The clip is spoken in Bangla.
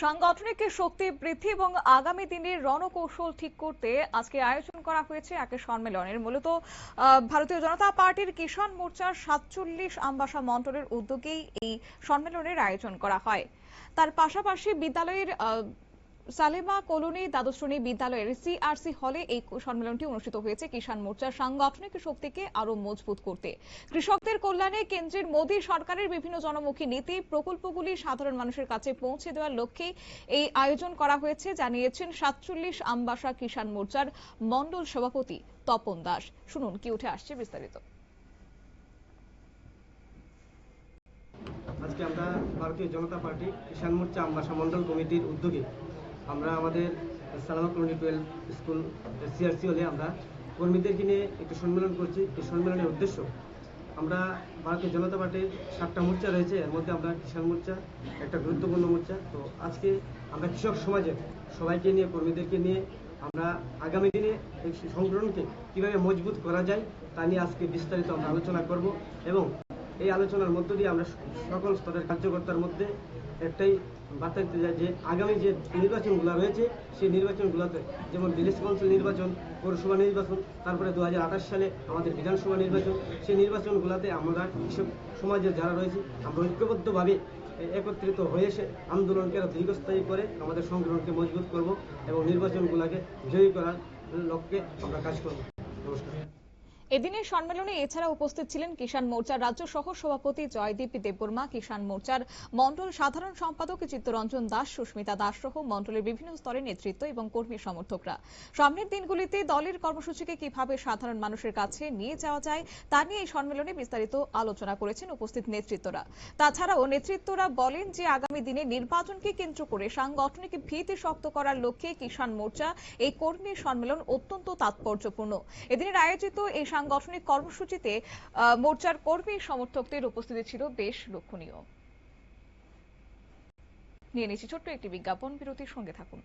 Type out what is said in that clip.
সাংগঠনিক শক্তি বৃদ্ধি এবং আগামী দিনের রণকৌশল ঠিক করতে আজকে আয়োজন করা হয়েছে এক সম্মেলনের। মূলত ভারতীয় জনতা পার্টির কিষাণ মোর্চার ৪৭ আমবাসা মণ্ডলের উদ্যোগেই এই সম্মেলনের আয়োজন করা হয়। তার পাশাপাশি বিদ্যালয়ের সালেমা কলোনি দ্বাদশ শ্রেণী বিদ্যালয়ের সিআরসি হলে এই সম্মেলনটি অনুষ্ঠিত হয়েছে কিষাণ মোর্চার সাংগঠনিক শক্তিকে আরো মজবুত করতে। কৃষকদের কল্যাণে কেন্দ্রের মোদী সরকারের বিভিন্ন জনমুখী নীতি প্রকল্পগুলি সাধারণ মানুষের কাছে পৌঁছে দেওয়ার লক্ষ্যে এই আয়োজন করা হয়েছে, জানিয়েছেন ৪৭ আমবাসা কিষাণ মোর্চার মণ্ডল সভাপতি তপন দাস। শুনুন কি উঠে আসছে বিস্তারিত। আজকে আমরা ভারতীয় জনতা পার্টি কিষাণ মোর্চা আমবাসা মণ্ডল কমিটির উদ্যোগে আমরা আমাদের সালামা কলোনি 12 স্কুল সিআরসি হলে আমরা কর্মীদেরকে নিয়ে একটু সম্মেলন করছি। এই সম্মেলনের উদ্দেশ্য, আমরা ভারতীয় জনতা পার্টির 7টা মোর্চা রয়েছে, এর মধ্যে আমরা কিষাণ মোর্চা একটা গুরুত্বপূর্ণ মোর্চা। তো আজকে আমরা কৃষক সমাজের সবাইকে নিয়ে, কর্মীদেরকে নিয়ে আমরা আগামী দিনে এই সংগঠনকে কীভাবে মজবুত করা যায় তা নিয়ে আজকে বিস্তারিত আমরা আলোচনা করব। এবং এই আলোচনার মধ্য দিয়ে আমরা সকল স্তরের কার্যকর্তার মধ্যে একটাই বার্তা দিতে চাই যে আগামী যে নির্বাচনগুলো রয়েছে সেই নির্বাচনগুলোতে, যেমন ভিলেজ কাউন্সিল নির্বাচন, পৌরসভা নির্বাচন, তারপরে 2028 সালে আমাদের বিধানসভা নির্বাচন, সেই নির্বাচনগুলোতে আমরা কৃষক সমাজের যারা রয়েছে আমরা ঐক্যবদ্ধভাবে একত্রিত হয়ে এসে আন্দোলনকে আরো দীর্ঘস্থায়ী করে আমাদের সংগঠনকে মজবুত করব এবং নির্বাচনগুলোকে জয়ী করার লক্ষ্যে আমরা কাজ করব। নমস্কার। এদিনের সম্মেলনে এছাড়া উপস্থিত ছিলেন কিষাণ মোর্চার রাজ্য সহ সভাপতি জয়দীপ দেববর্মা, কিষাণ মোর্চার মণ্ডল সাধারণ সম্পাদক চিত্তরঞ্জন দাস, সুস্মিতা দাস সহ মণ্ডলের বিভিন্ন স্তরের নেতৃত্ব এবং কর্মী সমর্থকরা। সামনের দিনগুলিতে দলের কর্মসূচিকে কিভাবে সাধারণ মানুষের কাছে নিয়ে যাওয়া যায় তা নিয়ে এই সম্মেলনে বিস্তারিত আলোচনা করেছেন উপস্থিত নেতৃত্বরা। তাছাড়াও নেতৃত্বরা বলেন যে আগামী দিনে নির্বাচনকে কেন্দ্র করে সাংগঠনিক ভিত শক্ত করার লক্ষ্যে কিষাণ মোর্চা এই কর্মী সম্মেলন অত্যন্ত তাৎপর্যপূর্ণ। এদিনের আয়োজিত এই সাংগঠনিক কর্মসূচিতে মোর্চার কর্মী সমর্থকদের উপস্থিতি ছিল বেশ লক্ষণীয়। নিয়ে নিচ্ছি ছোট্ট একটি বিজ্ঞাপন বিরতির, সঙ্গে থাকুন।